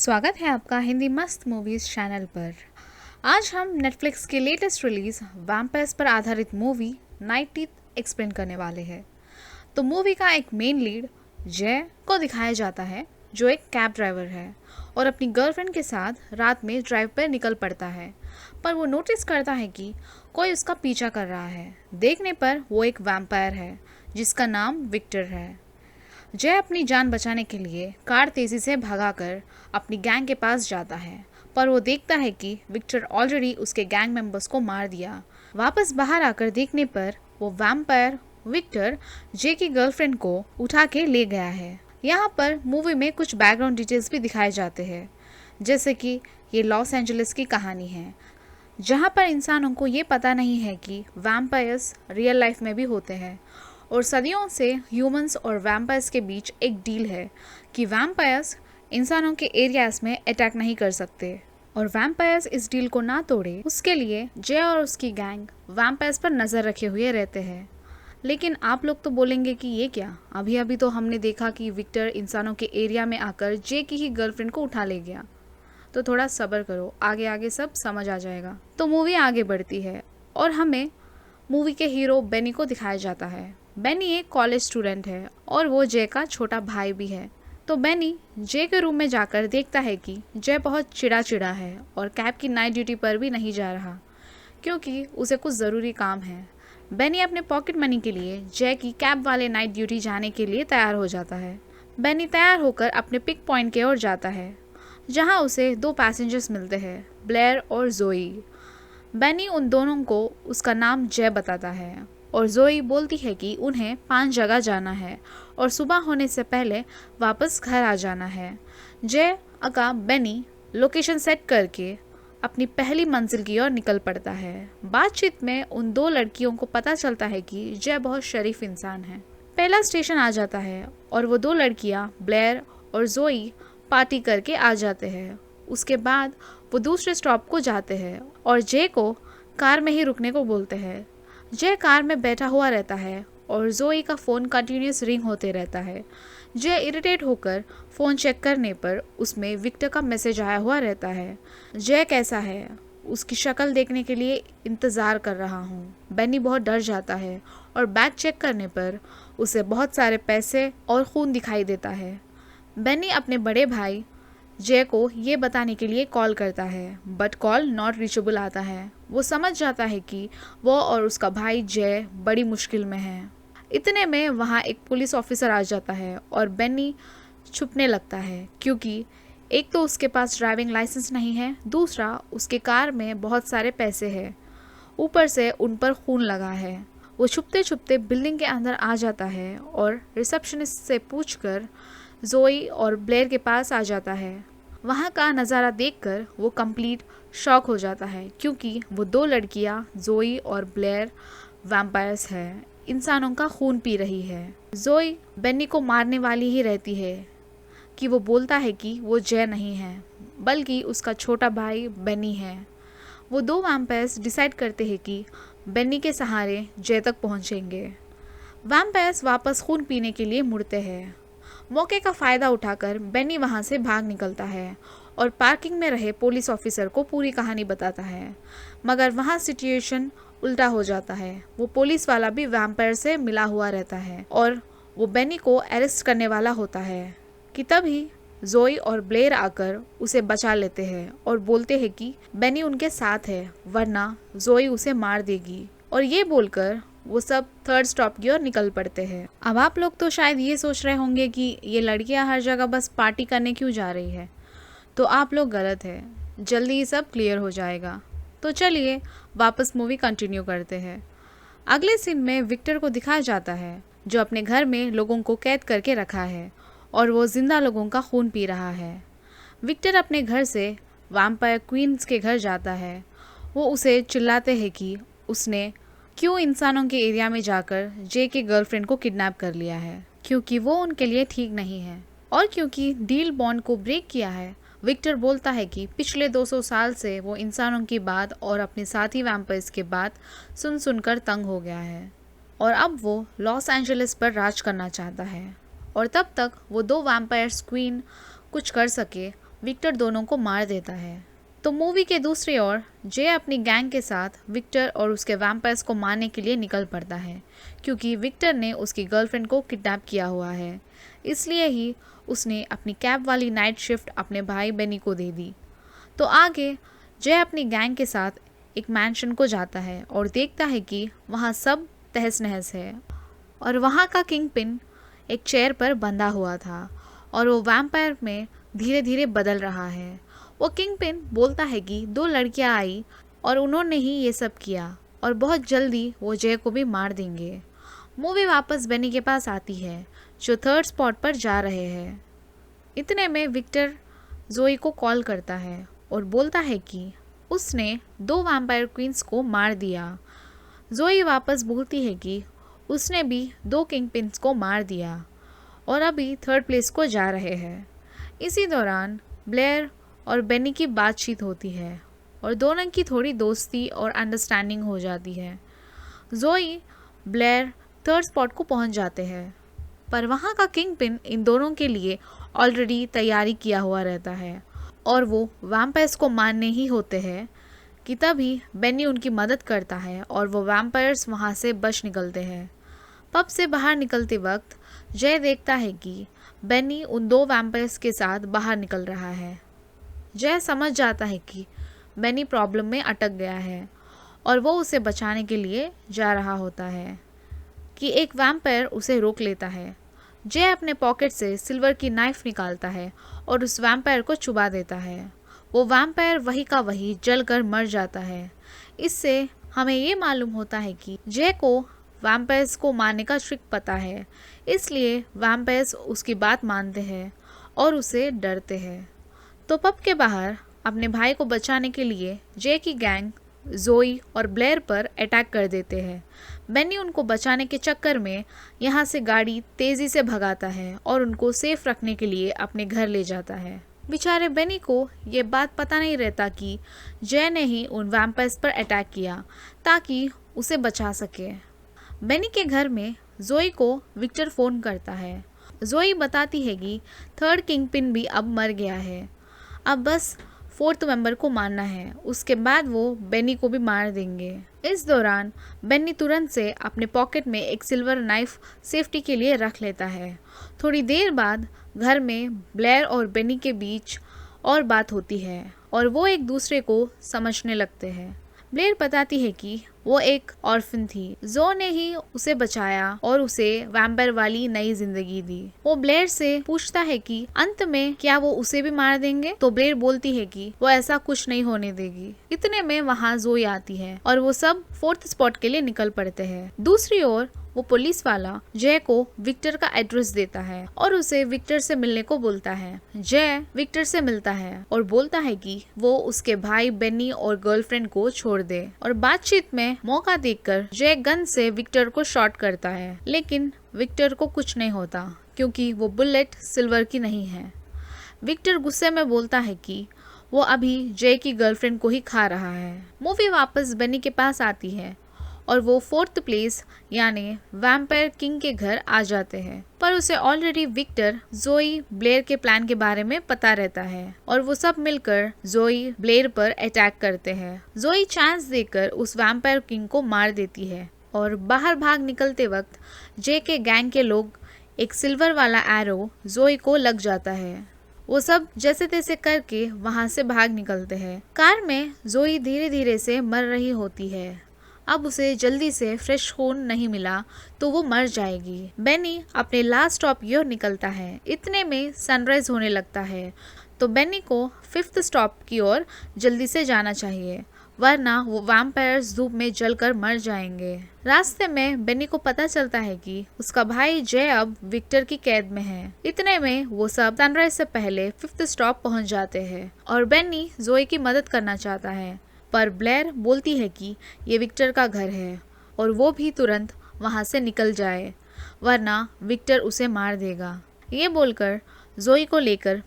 स्वागत है आपका हिंदी मस्त मूवीज़ चैनल पर। आज हम नेटफ्लिक्स की लेटेस्ट रिलीज़ वैम्पायर्स पर आधारित मूवी नाइट टीथ एक्सप्लेन करने वाले हैं। तो मूवी का एक मेन लीड जय को दिखाया जाता है, जो एक कैब ड्राइवर है और अपनी गर्लफ्रेंड के साथ रात में ड्राइव पर निकल पड़ता है। पर वो नोटिस करता है कि कोई उसका पीछा कर रहा है। देखने पर वो एक वैम्पायर है जिसका नाम विक्टर है। जय अपनी जान बचाने के लिए कार तेज़ी से भगाकर अपनी गैंग के पास जाता है, पर वो देखता है कि विक्टर ऑलरेडी उसके गैंग मेंबर्स को मार दिया। वापस बाहर आकर देखने पर वो वैम्पायर विक्टर जय की गर्लफ्रेंड को उठा के ले गया है। यहाँ पर मूवी में कुछ बैकग्राउंड डिटेल्स भी दिखाए जाते हैं, जैसे कि ये लॉस एंजलिस की कहानी है, जहाँ पर इंसानों को ये पता नहीं है कि वैम्पायर्स रियल लाइफ में भी होते हैं और सदियों से ह्यूमंस और वैम्पायर्स के बीच एक डील है कि वैम्पायर्स इंसानों के एरियाज में अटैक नहीं कर सकते और वैम्पायर्स इस डील को ना तोड़े, उसके लिए जय और उसकी गैंग वैम्पायर्स पर नज़र रखे हुए रहते हैं। लेकिन आप लोग तो बोलेंगे कि ये क्या, अभी अभी तो हमने देखा कि विक्टर इंसानों के एरिया में आकर जय की ही गर्लफ्रेंड को उठा ले गया। तो थोड़ा सब्र करो, आगे आगे सब समझ आ जाएगा। तो मूवी आगे बढ़ती है और हमें मूवी के हीरो बेनी को दिखाया जाता है। बेनी एक कॉलेज स्टूडेंट है और वो जय का छोटा भाई भी है। तो बेनी जय के रूम में जाकर देखता है कि जय बहुत चिड़ा है और कैब की नाइट ड्यूटी पर भी नहीं जा रहा क्योंकि उसे कुछ ज़रूरी काम है। बेनी अपने पॉकेट मनी के लिए जय की कैब वाले नाइट ड्यूटी जाने के लिए तैयार हो जाता है। बेनी तैयार होकर अपने पिक पॉइंट की ओर जाता है, जहाँ उसे दो पैसेंजर्स मिलते हैं, ब्लेयर और जोई। बेनी उन दोनों को उसका नाम जय बताता है और जोई बोलती है कि उन्हें 5 जगह जाना है और सुबह होने से पहले वापस घर आ जाना है। जय का बेनी लोकेशन सेट करके अपनी पहली मंजिल की ओर निकल पड़ता है। बातचीत में उन दो लड़कियों को पता चलता है कि जय बहुत शरीफ इंसान है। पहला स्टेशन आ जाता है और वो दो लड़कियां ब्लेयर और जोई पार्टी करके आ जाते हैं। उसके बाद वो दूसरे स्टॉप को जाते हैं और जय को कार में ही रुकने को बोलते हैं। जय कार में बैठा हुआ रहता है और जोई का फ़ोन कंटिन्यूस रिंग होते रहता है। जय इरिटेट होकर फ़ोन चेक करने पर उसमें विक्टर का मैसेज आया हुआ रहता है। जय कैसा है, उसकी शक्ल देखने के लिए इंतज़ार कर रहा हूँ। बेनी बहुत डर जाता है और बैग चेक करने पर उसे बहुत सारे पैसे और खून दिखाई देता है। बेनी अपने बड़े भाई जय को ये बताने के लिए कॉल करता है, बट कॉल नॉट रीचेबल आता है। वो समझ जाता है कि वो और उसका भाई जय बड़ी मुश्किल में है। इतने में वहाँ एक पुलिस ऑफिसर आ जाता है और बेनी छुपने लगता है क्योंकि एक तो उसके पास ड्राइविंग लाइसेंस नहीं है, दूसरा उसके कार में बहुत सारे पैसे हैं, ऊपर से उन पर खून लगा है। वो छुपते छुपते बिल्डिंग के अंदर आ जाता है और रिसेप्शनिस्ट से पूछकर जोई और ब्लेयर के पास आ जाता है। वहाँ का नज़ारा देखकर वो कंप्लीट शॉक हो जाता है क्योंकि वो दो लड़कियाँ जोई और ब्लेयर वैम्पायर्स हैं, इंसानों का खून पी रही है। जोई बेनी को मारने वाली ही रहती है कि वो बोलता है कि वो जय नहीं है बल्कि उसका छोटा भाई बेनी है। वो दो वैम्पायर्स डिसाइड करते हैं कि बेनी के सहारे जय तक पहुँचेंगे। वैम्पायर्स वापस खून पीने के लिए मुड़ते हैं। मौके का फ़ायदा उठाकर बेनी वहाँ से भाग निकलता है और पार्किंग में रहे पुलिस ऑफिसर को पूरी कहानी बताता है, मगर वहाँ सिचुएशन उल्टा हो जाता है। वो पुलिस वाला भी वैम्पायर से मिला हुआ रहता है और वो बेनी को अरेस्ट करने वाला होता है कि तभी जोई और ब्लेयर आकर उसे बचा लेते हैं और बोलते हैं कि बेनी उनके साथ है वरना जोई उसे मार देगी, और ये बोलकर वो सब थर्ड स्टॉप की ओर निकल पड़ते हैं। अब आप लोग तो शायद ये सोच रहे होंगे कि ये लड़कियां हर जगह बस पार्टी करने क्यों जा रही है, तो आप लोग गलत है, जल्दी ही सब क्लियर हो जाएगा। तो चलिए वापस मूवी कंटिन्यू करते हैं। अगले सीन में विक्टर को दिखाया जाता है जो अपने घर में लोगों को कैद करके रखा है और वो जिंदा लोगों का खून पी रहा है। विक्टर अपने घर से वैम्पायर क्वींस के घर जाता है। वो उसे चिल्लाते हैं कि उसने क्यों इंसानों के एरिया में जाकर जे के गर्लफ्रेंड को किडनैप कर लिया है, क्योंकि वो उनके लिए ठीक नहीं है और क्योंकि डील बॉन्ड को ब्रेक किया है। विक्टर बोलता है कि पिछले 200 साल से वो इंसानों की बात और अपने साथी वैम्पायर्स की बात सुन सुनकर तंग हो गया है और अब वो लॉस एंजलिस पर राज करना चाहता है, और तब तक वो दो वैम्पायर्स क्वीन कुछ कर सके विक्टर दोनों को मार देता है। तो मूवी के दूसरी ओर जे अपनी गैंग के साथ विक्टर और उसके वैम्पायर्स को मारने के लिए निकल पड़ता है, क्योंकि विक्टर ने उसकी गर्लफ्रेंड को किडनैप किया हुआ है। इसलिए ही उसने अपनी कैब वाली नाइट शिफ्ट अपने भाई बेनी को दे दी। तो आगे जय अपनी गैंग के साथ एक मैंशन को जाता है और देखता है कि वहाँ सब तहस नहस है और वहाँ का किंग पिन एक चेयर पर बंधा हुआ था और वो वैम्पायर में धीरे धीरे बदल रहा है। वो किंग पिन बोलता है कि 2 लड़कियाँ आई और उन्होंने ही ये सब किया और बहुत जल्दी वो जय को भी मार देंगे। मूवी वापस बेनी के पास आती है जो 3rd स्पॉट पर जा रहे हैं। इतने में विक्टर जोई को कॉल करता है और बोलता है कि उसने 2 वैम्पायर क्वींस को मार दिया। जोई वापस बोलती है कि उसने भी 2 किंग पिन्स को मार दिया और अभी 3rd प्लेस को जा रहे हैं। इसी दौरान ब्लेयर और बेनी की बातचीत होती है और दोनों की थोड़ी दोस्ती और अंडरस्टैंडिंग हो जाती है। जोई ब्लेयर 3rd स्पॉट को पहुंच जाते हैं, पर वहाँ का किंग पिन इन दोनों के लिए ऑलरेडी तैयारी किया हुआ रहता है और वो वैम्पायर्स को मारने ही होते हैं कि तभी बेनी उनकी मदद करता है और वो वैम्पायर्स वहाँ से बच निकलते हैं। पब से बाहर निकलते वक्त जय देखता है कि बेनी उन 2 वैम्पायर्स के साथ बाहर निकल रहा है। जय समझ जाता है कि बेनी प्रॉब्लम में अटक गया है और वो उसे बचाने के लिए जा रहा होता है कि एक वैम्पायर उसे रोक लेता है। जय अपने पॉकेट से सिल्वर की नाइफ निकालता है और उस वैम्पायर को चुबा देता है। वो वैम्पायर वही का वही जलकर मर जाता है। इससे हमें ये मालूम होता है कि जय को वैम्पायर्स को मारने का ट्रिक पता है, इसलिए वैम्पायर्स उसकी बात मानते हैं और उसे डरते हैं। तो पब के बाहर अपने भाई को बचाने के लिए जय की गैंग जोई और ब्लेयर पर अटैक कर देते हैं। बेनी उनको बचाने के चक्कर में यहाँ से गाड़ी तेज़ी से भगाता है और उनको सेफ रखने के लिए अपने घर ले जाता है। बेचारे बेनी को ये बात पता नहीं रहता कि जय ने ही उन वैम्पायर्स पर अटैक किया ताकि उसे बचा सके। बेनी के घर में जोई को विक्टर फ़ोन करता है। जोई बताती है कि 3rd किंग पिन भी अब मर गया है, अब बस 4th मेंबर को मारना है, उसके बाद वो बेनी को भी मार देंगे। इस दौरान बेनी तुरंत से अपने पॉकेट में एक सिल्वर नाइफ सेफ्टी के लिए रख लेता है। थोड़ी देर बाद घर में ब्लेयर और बेनी के बीच और बात होती है और वो एक दूसरे को समझने लगते हैं। ब्लेयर बताती है कि वो एक ऑर्फन थी, जो ने ही उसे बचाया और उसे वैम्पायर वाली नई जिंदगी दी। वो ब्लेयर से पूछता है कि अंत में क्या वो उसे भी मार देंगे, तो ब्लेयर बोलती है कि वो ऐसा कुछ नहीं होने देगी। इतने में वहाँ जोई आती है और वो सब 4th स्पॉट के लिए निकल पड़ते हैं। दूसरी ओर वो पुलिस वाला जय को विक्टर का एड्रेस देता है और उसे विक्टर से मिलने को बोलता है। जय विक्टर से मिलता है और बोलता है कि वो उसके भाई बेनी और गर्लफ्रेंड को छोड़ दे और बातचीत में मौका देखकर जय गन से विक्टर को शॉट करता है, लेकिन विक्टर को कुछ नहीं होता क्योंकि वो बुलेट सिल्वर की नहीं है। विक्टर गुस्से में बोलता है कि वो अभी जय की गर्लफ्रेंड को ही खा रहा है। मूवी वापस बेनी के पास आती है और वो 4th प्लेस यानी वैम्पायर किंग के घर आ जाते हैं, पर उसे ऑलरेडी विक्टर, जोई, ब्लेयर के प्लान के बारे में पता रहता है और वो सब मिलकर जोई ब्लेयर पर अटैक करते हैं। जोई चांस देकर उस वैम्पायर किंग को मार देती है और बाहर भाग निकलते वक्त जे के गैंग के लोग एक सिल्वर वाला एरो जोई को लग जाता है। वो सब जैसे तैसे करके वहाँ से भाग निकलते हैं। कार में जोई धीरे धीरे से मर रही होती है। अब उसे जल्दी से फ्रेश खून नहीं मिला तो वो मर जाएगी। बेनी अपने लास्ट स्टॉप की ओर निकलता है। इतने में सनराइज होने लगता है, तो बेनी को 5th स्टॉप की ओर जल्दी से जाना चाहिए, वरना वो वैम्पायर्स धूप में जलकर मर जाएंगे। रास्ते में बेनी को पता चलता है कि उसका भाई जय अब विक्टर की कैद में है। इतने में वो सब सनराइज से पहले 5th स्टॉप पहुंच जाते हैं और बेनी जोई की मदद करना चाहता है, पर ब्लेयर बोलती है कि ये विक्टर का घर है और वो भी तुरंत वहाँ से निकल जाए, वरना विक्टर उसे मार देगा। ये बोलकर जोई को लेकर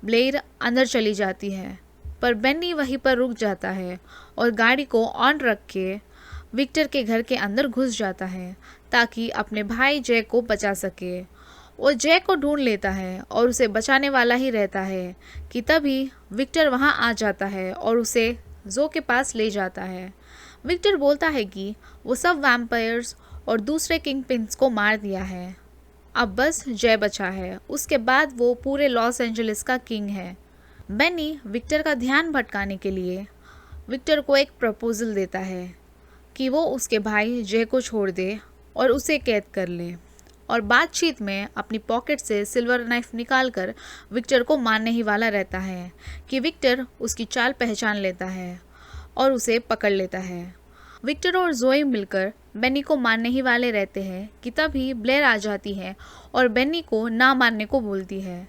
ब्लेयर अंदर चली जाती है, पर बेनी वहीं पर रुक जाता है और गाड़ी को ऑन रख के विक्टर के घर के अंदर घुस जाता है ताकि अपने भाई जय को बचा सके। वो जय को ढूंढ लेता है और उसे बचाने वाला ही रहता है कि तभी विक्टर वहाँ आ जाता है और उसे जो के पास ले जाता है। विक्टर बोलता है कि वो सब वैम्पायर्स और दूसरे किंग पिन्स को मार दिया है, अब बस जय बचा है, उसके बाद वो पूरे लॉस एंजलिस का किंग है। बेनी विक्टर का ध्यान भटकाने के लिए विक्टर को एक प्रपोजल देता है कि वो उसके भाई जय को छोड़ दे और उसे कैद कर ले, और बातचीत में अपनी पॉकेट से सिल्वर नाइफ निकालकर विक्टर को मारने ही वाला रहता है कि विक्टर उसकी चाल पहचान लेता है और उसे पकड़ लेता है। विक्टर और जोई मिलकर बेनी को मारने ही वाले रहते हैं कि तभी ब्लेयर आ जाती है और बेनी को ना मारने को बोलती है।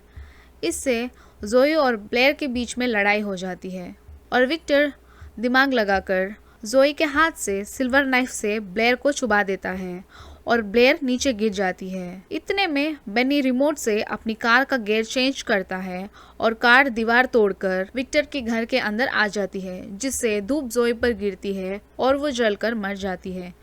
इससे जोई और ब्लेयर के बीच में लड़ाई हो जाती है और विक्टर दिमाग लगाकर जोई के हाथ से सिल्वर नाइफ से ब्लेयर को चुबा देता है और ब्लेयर नीचे गिर जाती है। इतने में बेनी रिमोट से अपनी कार का गियर चेंज करता है और कार दीवार तोड़कर विक्टर के घर के अंदर आ जाती है, जिससे धूप जोई पर गिरती है और वो जलकर मर जाती है।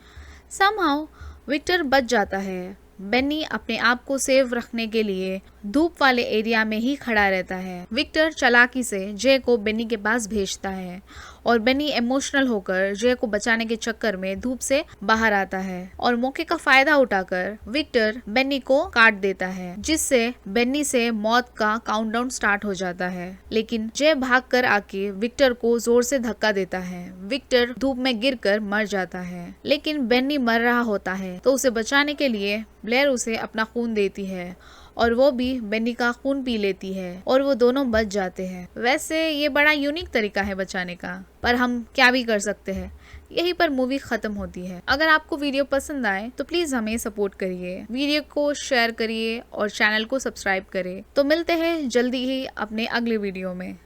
समहाउ विक्टर बच जाता है। बेनी अपने आप को सेव रखने के लिए धूप वाले एरिया में ही खड़ा रहता है। विक्टर चालाकी से जय को बेनी के पास भेजता है और बेनी इमोशनल होकर जय को बचाने के चक्कर में धूप से बाहर आता है और मौके का फायदा उठाकर विक्टर बेनी को काट देता है, जिससे बेनी से मौत का काउंटडाउन स्टार्ट हो जाता है। लेकिन जय भागकर आके विक्टर को जोर से धक्का देता है। विक्टर धूप में गिरकर मर जाता है, लेकिन बेनी मर रहा होता है तो उसे बचाने के लिए ब्लेयर उसे अपना खून देती है और वो भी बेनी का खून पी लेती है और वो दोनों बच जाते हैं। वैसे ये बड़ा यूनिक तरीका है बचाने का, पर हम क्या भी कर सकते हैं। यहीं पर मूवी खत्म होती है। अगर आपको वीडियो पसंद आए तो प्लीज हमें सपोर्ट करिए, वीडियो को शेयर करिए और चैनल को सब्सक्राइब करें। तो मिलते हैं जल्दी ही अपने अगले वीडियो में।